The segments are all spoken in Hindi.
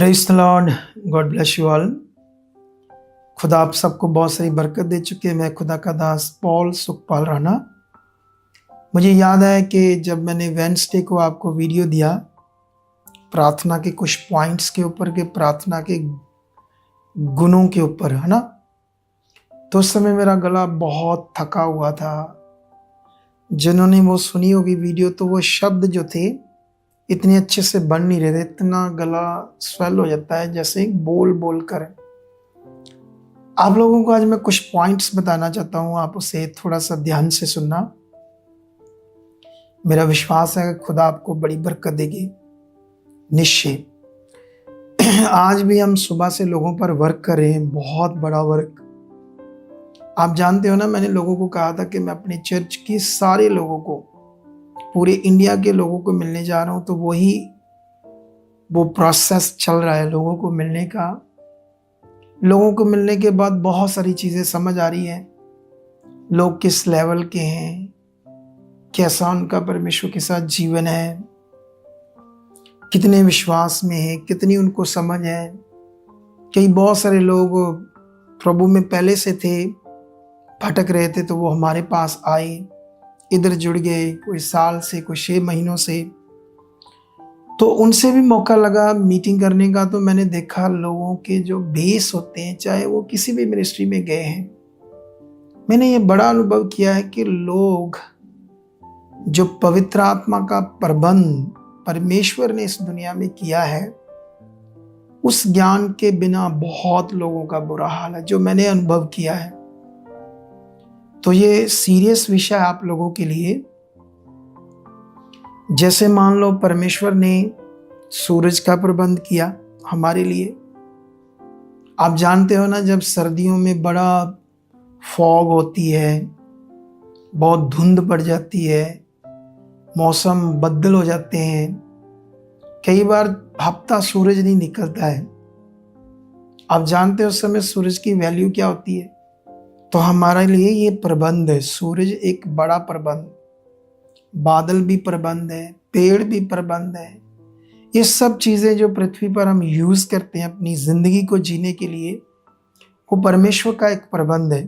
Praise the Lord. God bless you all. खुदा आप सबको बहुत सारी बरकत दे चुके हैं। मैं खुदा का दास पॉल सुखपाल राणा। मुझे याद है कि जब मैंने वेडनेसडे को आपको वीडियो दिया प्रार्थना के कुछ पॉइंट्स के ऊपर के प्रार्थना के गुणों के ऊपर, है ना, तो उस समय मेरा गला बहुत थका हुआ था। जिन्होंने वो सुनी होगी वीडियो तो वो शब्द जो थे इतने अच्छे से बन नहीं रहे थे, इतना गला स्वेल हो जाता है जैसे बोल बोल कर। आप लोगों को आज मैं कुछ पॉइंट्स बताना चाहता हूँ, आप उसे थोड़ा सा ध्यान से सुनना। मेरा विश्वास है कि खुदा आपको बड़ी बरकत देगी निश्चय। आज भी हम सुबह से लोगों पर वर्क कर रहे हैं, बहुत बड़ा वर्क। आप जानते हो ना, मैंने लोगों को कहा था कि मैं अपने चर्च के सारे लोगों को, पूरे इंडिया के लोगों को मिलने जा रहा हूँ। तो वो प्रोसेस चल रहा है लोगों को मिलने का। लोगों को मिलने के बाद बहुत सारी चीज़ें समझ आ रही हैं। लोग किस लेवल के हैं, कैसा उनका परमेश्वर के साथ जीवन है, कितने विश्वास में है, कितनी उनको समझ है। कई बहुत सारे लोग प्रभु में पहले से थे, भटक रहे थे, तो वो हमारे पास आए, इधर जुड़ गए, कोई साल से, कोई 6 महीनों से। तो उनसे भी मौका लगा मीटिंग करने का। तो मैंने देखा लोगों के जो बेस होते हैं, चाहे वो किसी भी मिनिस्ट्री में गए हैं, मैंने ये बड़ा अनुभव किया है कि लोग जो पवित्र आत्मा का प्रबंध परमेश्वर ने इस दुनिया में किया है, उस ज्ञान के बिना बहुत लोगों का बुरा हाल है, जो मैंने अनुभव किया है। तो ये सीरियस विषय आप लोगों के लिए। जैसे मान लो परमेश्वर ने सूरज का प्रबंध किया हमारे लिए। आप जानते हो ना, जब सर्दियों में बड़ा फॉग होती है, बहुत धुंध पड़ जाती है, मौसम बदल हो जाते हैं, कई बार हफ्ता सूरज नहीं निकलता है। आप जानते हो उस समय सूरज की वैल्यू क्या होती है। तो हमारे लिए ये प्रबंध है। सूरज एक बड़ा प्रबंध, बादल भी प्रबंध है, पेड़ भी प्रबंध है। ये सब चीज़ें जो पृथ्वी पर हम यूज़ करते हैं अपनी ज़िंदगी को जीने के लिए, वो परमेश्वर का एक प्रबंध है।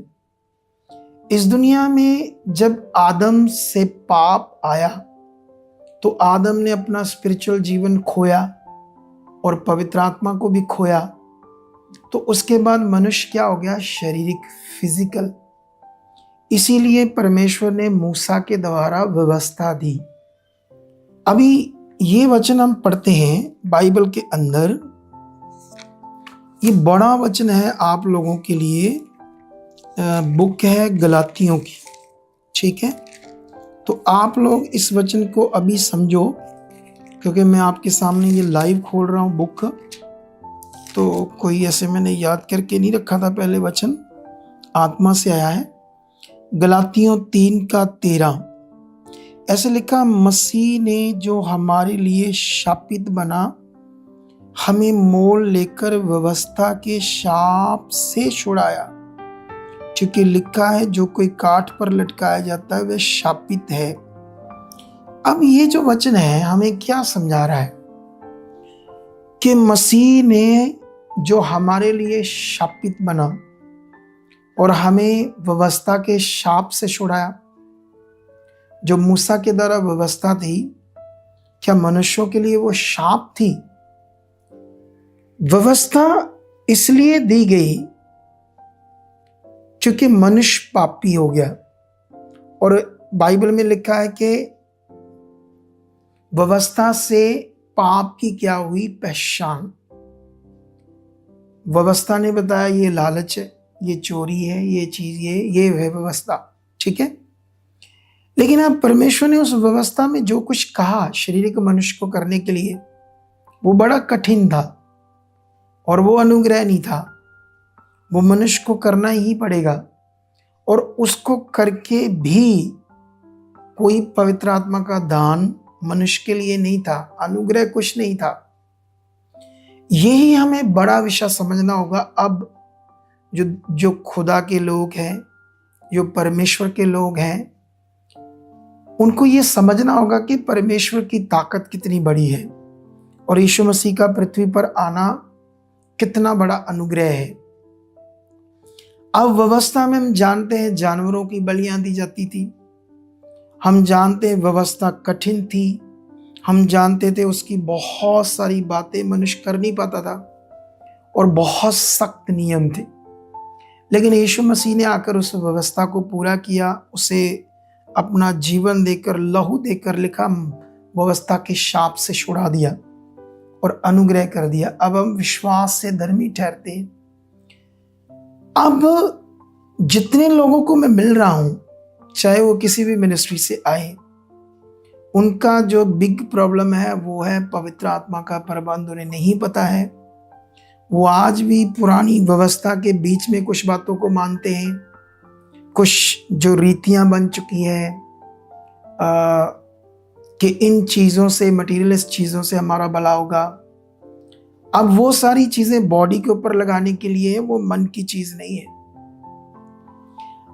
इस दुनिया में जब आदम से पाप आया तो आदम ने अपना स्पिरिचुअल जीवन खोया और पवित्र आत्मा को भी खोया। तो उसके बाद मनुष्य क्या हो गया? शारीरिक, फिजिकल। इसीलिए परमेश्वर ने मूसा के द्वारा व्यवस्था दी। अभी ये वचन हम पढ़ते हैं बाइबल के अंदर। ये बड़ा वचन है आप लोगों के लिए। बुक है गलातियों की, ठीक है। तो आप लोग इस वचन को अभी समझो, क्योंकि मैं आपके सामने ये लाइव खोल रहा हूँ बुक। तो कोई ऐसे मैंने याद करके नहीं रखा था पहले, वचन आत्मा से आया है। गलातियों 3:13 ऐसे लिखा, मसीह ने जो हमारे लिए शापित बना, हमें मोल लेकर व्यवस्था के शाप से छुड़ाया। क्योंकि लिखा है, जो कोई काठ पर लटकाया जाता है वह शापित है। अब ये जो वचन है हमें क्या समझा रहा है कि मसीह ने जो हमारे लिए शापित बना और हमें व्यवस्था के शाप से छुड़ाया। जो मूसा के द्वारा व्यवस्था थी, क्या मनुष्यों के लिए वो शाप थी? व्यवस्था इसलिए दी गई क्योंकि मनुष्य पापी हो गया। और बाइबल में लिखा है कि व्यवस्था से पाप की क्या हुई? पहचान। व्यवस्था ने बताया ये लालच है, ये चोरी है, ये चीज, ये है व्यवस्था, ठीक है। लेकिन अब परमेश्वर ने उस व्यवस्था में जो कुछ कहा शारीरिक मनुष्य को करने के लिए, वो बड़ा कठिन था और वो अनुग्रह नहीं था। वो मनुष्य को करना ही पड़ेगा, और उसको करके भी कोई पवित्र आत्मा का दान मनुष्य के लिए नहीं था, अनुग्रह कुछ नहीं था। यही हमें बड़ा विषय समझना होगा। अब जो खुदा के लोग हैं, जो परमेश्वर के लोग हैं, उनको ये समझना होगा कि परमेश्वर की ताकत कितनी बड़ी है। और यीशु मसीह का पृथ्वी पर आना कितना बड़ा अनुग्रह है। अब व्यवस्था में हम जानते हैं जानवरों की बलियां दी जाती थी, हम जानते हैं व्यवस्था कठिन थी, हम जानते थे उसकी बहुत सारी बातें मनुष्य कर नहीं पाता था और बहुत सख्त नियम थे। लेकिन यीशु मसीह ने आकर उस व्यवस्था को पूरा किया, उसे अपना जीवन देकर, लहू देकर, लिखा व्यवस्था के शाप से छुड़ा दिया और अनुग्रह कर दिया। अब हम विश्वास से धर्मी ठहरते हैं। अब जितने लोगों को मैं मिल रहा हूं, चाहे वो किसी भी मिनिस्ट्री से आए, उनका जो बिग प्रॉब्लम है वो है पवित्र आत्मा का प्रबंध उन्हें नहीं पता है। वो आज भी पुरानी व्यवस्था के बीच में कुछ बातों को मानते हैं, कुछ जो रीतियां बन चुकी है कि इन चीज़ों से, मटीरियलिस्ट चीज़ों से हमारा भला होगा। अब वो सारी चीज़ें बॉडी के ऊपर लगाने के लिए, वो मन की चीज़ नहीं है।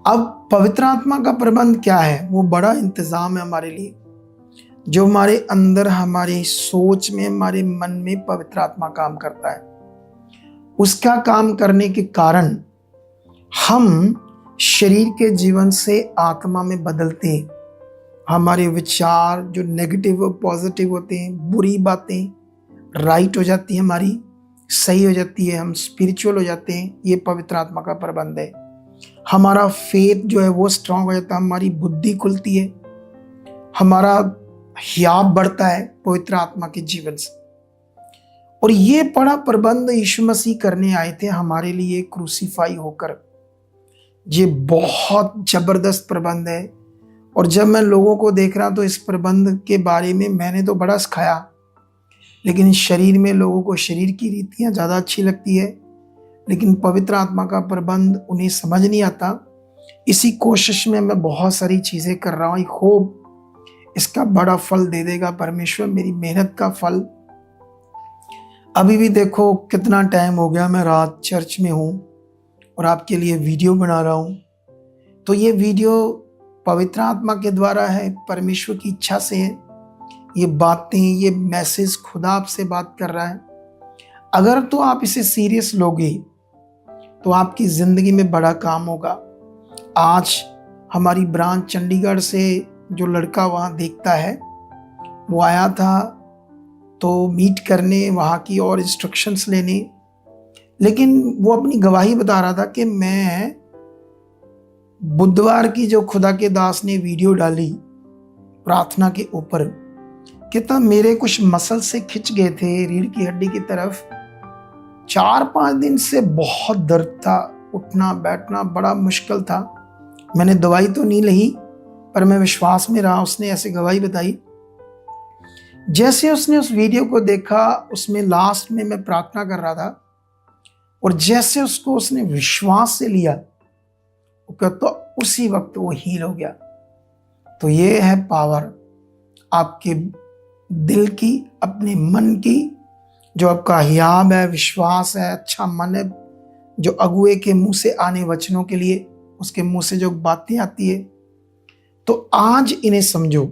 अब पवित्र आत्मा का प्रबंध क्या है? वो बड़ा इंतज़ाम है हमारे लिए, जो हमारे अंदर, हमारी सोच में, हमारे मन में पवित्र आत्मा काम करता है। उसका काम करने के कारण हम शरीर के जीवन से आत्मा में बदलते हैं। हमारे विचार जो नेगेटिव और पॉजिटिव होते हैं, बुरी बातें राइट हो जाती है, हमारी सही हो जाती है, हम स्पिरिचुअल हो जाते हैं। ये पवित्र आत्मा का प्रबंध है। हमारा फेथ जो है वो स्ट्रांग हो जाता है, हमारी बुद्धि खुलती है, हमारा हियाव बढ़ता है पवित्र आत्मा के जीवन से। और ये बड़ा प्रबंध यीशु मसीह करने आए थे हमारे लिए क्रूसीफाई होकर। ये बहुत जबरदस्त प्रबंध है। और जब मैं लोगों को देख रहा तो इस प्रबंध के बारे में मैंने तो बड़ा सिखाया, लेकिन शरीर में लोगों को शरीर की रीतियां ज़्यादा अच्छी लगती है, लेकिन पवित्र आत्मा का प्रबंध उन्हें समझ नहीं आता। इसी कोशिश में मैं बहुत सारी चीज़ें कर रहा हूँ। आई होप इसका बड़ा फल दे देगा परमेश्वर, मेरी मेहनत का फल। अभी भी देखो कितना टाइम हो गया, मैं रात चर्च में हूँ और आपके लिए वीडियो बना रहा हूँ। तो ये वीडियो पवित्र आत्मा के द्वारा है, परमेश्वर की इच्छा से है। ये बातें, ये मैसेज खुदा आपसे बात कर रहा है। अगर तो आप इसे सीरियस लोगे तो आपकी ज़िंदगी में बड़ा काम होगा। आज हमारी ब्रांच चंडीगढ़ से जो लड़का वहाँ देखता है, वो आया था तो मीट करने, वहाँ की और इंस्ट्रक्शंस लेने, लेकिन वो अपनी गवाही बता रहा था कि मैं बुधवार की जो खुदा के दास ने वीडियो डाली प्रार्थना के ऊपर, कितना मेरे कुछ मसल से खिंच गए थे रीढ़ की हड्डी की तरफ। 4-5 दिन से बहुत दर्द था, उठना बैठना बड़ा मुश्किल था। मैंने दवाई तो नहीं ली, पर मैं विश्वास में रहा। उसने ऐसे गवाही बताई। जैसे उसने उस वीडियो को देखा, उसमें लास्ट में मैं प्रार्थना कर रहा था, और जैसे उसको उसने विश्वास से लिया, तो उसी वक्त वो हील हो गया। तो ये है पावर आपके दिल की, अपने मन की, जो आपका हियाव है, विश्वास है, अच्छा मन है, जो अगुए के मुंह से आने वचनों के लिए, उसके मुंह से जो बातें आती है। तो आज इन्हें समझो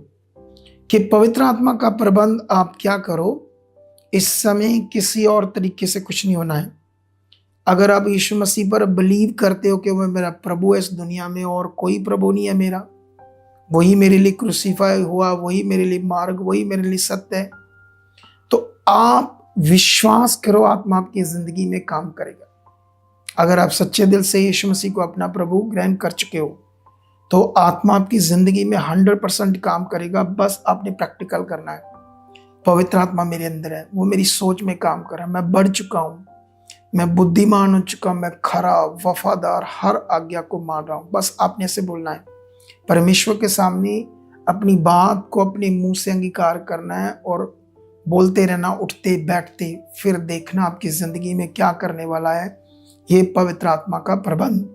कि पवित्र आत्मा का प्रबंध आप क्या करो। इस समय किसी और तरीके से कुछ नहीं होना है। अगर आप यीशु मसीह पर बिलीव करते हो कि वह मेरा प्रभु है इस दुनिया में और कोई प्रभु नहीं है मेरा, वही मेरे लिए क्रूसीफाई हुआ, वही मेरे लिए मार्ग, वही मेरे लिए सत्य है, तो आप विश्वास करो, आत्मा आपकी जिंदगी में काम करेगा। अगर आप सच्चे दिल से यीशु मसीह को अपना प्रभु ग्रहण कर चुके हो, तो आत्मा आपकी जिंदगी में 100% काम करेगा। बस आपने प्रैक्टिकल करना है। पवित्र आत्मा मेरे अंदर है, वो मेरी सोच में काम कर रहा है, मैं बढ़ चुका हूँ, मैं बुद्धिमान हो चुका, मैं खरा, वफादार, हर आज्ञा को मान रहा हूँ। बस आपने ऐसे बोलना है, परमेश्वर के सामने अपनी बात को अपने मुंह से अंगीकार करना है और बोलते रहना, उठते बैठते, फिर देखना आपकी जिंदगी में क्या करने वाला है। ये पवित्र आत्मा का प्रबंध।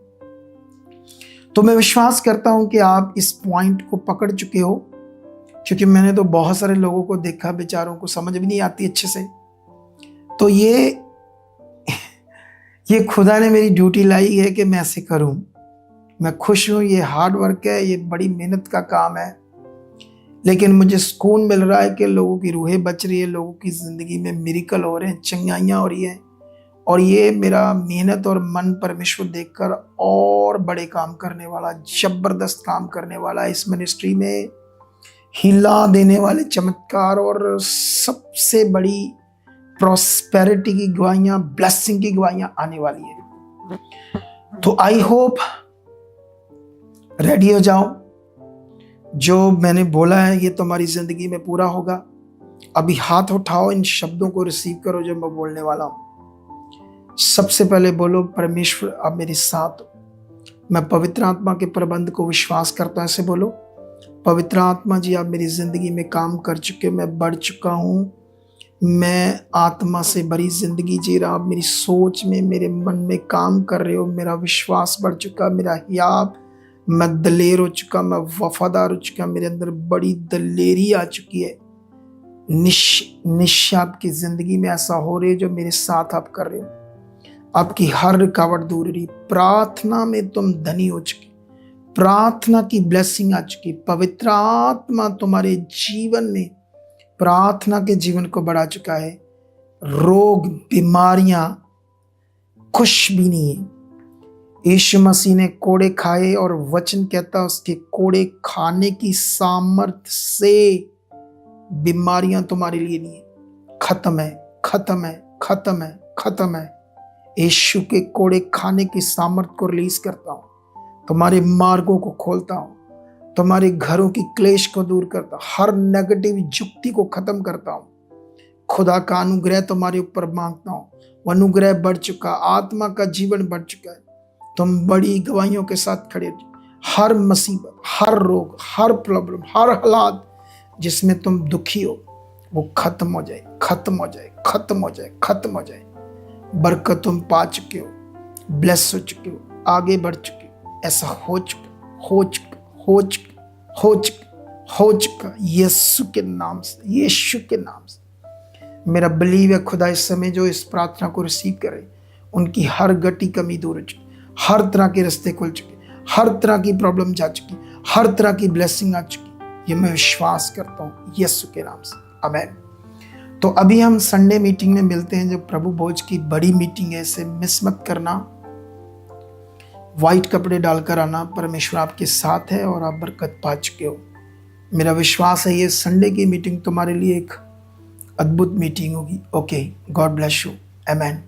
तो मैं विश्वास करता हूं कि आप इस पॉइंट को पकड़ चुके हो, क्योंकि मैंने तो बहुत सारे लोगों को देखा, बेचारों को समझ भी नहीं आती अच्छे से। तो ये खुदा ने मेरी ड्यूटी लाई है कि मैं ऐसे करूं। मैं खुश हूं, ये हार्ड वर्क है, ये बड़ी मेहनत का काम है, लेकिन मुझे सुकून मिल रहा है कि लोगों की रूहें बच रही है, लोगों की ज़िंदगी में मिरेकल हो रहे हैं, चंगाइयाँ हो रही हैं। और ये मेरा मेहनत और मन परमेश्वर देखकर और बड़े काम करने वाला, ज़बरदस्त काम करने वाला, इस मिनिस्ट्री में हिला देने वाले चमत्कार और सबसे बड़ी प्रॉस्पेरिटी की गवाहियाँ, ब्लेसिंग की गवाहियाँ आने वाली है। तो आई होप रेडी हो जाओ, जो मैंने बोला है ये तुम्हारी जिंदगी में पूरा होगा। अभी हाथ उठाओ, इन शब्दों को रिसीव करो जो मैं बोलने वाला हूं। सबसे पहले बोलो, परमेश्वर आप मेरे साथ हो। मैं पवित्र आत्मा के प्रबंध को विश्वास करता हूं। ऐसे बोलो, पवित्र आत्मा जी आप मेरी जिंदगी में काम कर चुके, मैं बढ़ चुका हूं, मैं आत्मा से भरी जिंदगी जी रहा। आप मेरी सोच में, मेरे मन में काम कर रहे हो। मेरा विश्वास बढ़ चुका, मेरा हियाब, मैं दलेर हो चुका, मैं वफादार हो चुका, मेरे अंदर बड़ी दलेरी आ चुकी है। निश्चय आपकी जिंदगी में ऐसा हो रही है जो मेरे साथ आप कर रहे हो। आपकी हर रुकावट दूर रही। प्रार्थना में तुम धनी हो चुके, प्रार्थना की ब्लेसिंग आ चुकी। पवित्र आत्मा तुम्हारे जीवन में प्रार्थना के जीवन को बढ़ा चुका है। रोग, बीमारियां कुछ भी नहीं है। यीशु मसीह ने कोड़े खाए और वचन कहता है उसके कोड़े खाने की सामर्थ्य से बीमारियां तुम्हारे लिए नहीं है। खत्म है, खत्म है, खत्म है, खत्म है। यीशु के कोड़े खाने की सामर्थ्य को रिलीज करता हूं, तुम्हारे मार्गों को खोलता हूं, तुम्हारे घरों की क्लेश को दूर करता हूं, हर नेगेटिव युक्ति को खत्म करता हूं। खुदा का अनुग्रह तुम्हारे ऊपर मांगता हूं। वो अनुग्रह बढ़ चुका, आत्मा का जीवन बढ़ चुका है। तुम बड़ी गवाहियों के साथ खड़े हो। हर मुसीबत, हर रोग, हर प्रॉब्लम, हर हालात जिसमें तुम दुखी हो वो खत्म हो जाए, खत्म हो जाए, खत्म हो जाए, खत्म हो जाए। बरकत तुम पा चुके हो, ब्लेस हो चुके हो, आगे बढ़ चुके हो। ऐसा हो चुका, हो चुका, हो चुका, हो चुका, हो चुका, यीशु के नाम से, यीशु के नाम से। मेरा बिलीव है खुदा इस समय जो इस प्रार्थना को रिसीव करे उनकी हर गति कमी दूर हो चुकी, हर तरह के रास्ते खुल चुके, हर तरह की प्रॉब्लम जा चुकी, हर तरह की ब्लेसिंग आ चुकी। ये मैं विश्वास करता हूँ यीशु के नाम से, आमीन। तो अभी हम संडे मीटिंग में मिलते हैं जो प्रभु भोज की बड़ी मीटिंग है, इसे मिस मत करना। वाइट कपड़े डालकर आना, परमेश्वर आपके साथ है और आप बरकत पा चुके हो। मेरा विश्वास है ये संडे की मीटिंग तुम्हारे लिए एक अद्भुत मीटिंग होगी। ओके, गॉड ब्लेस यू, आमीन।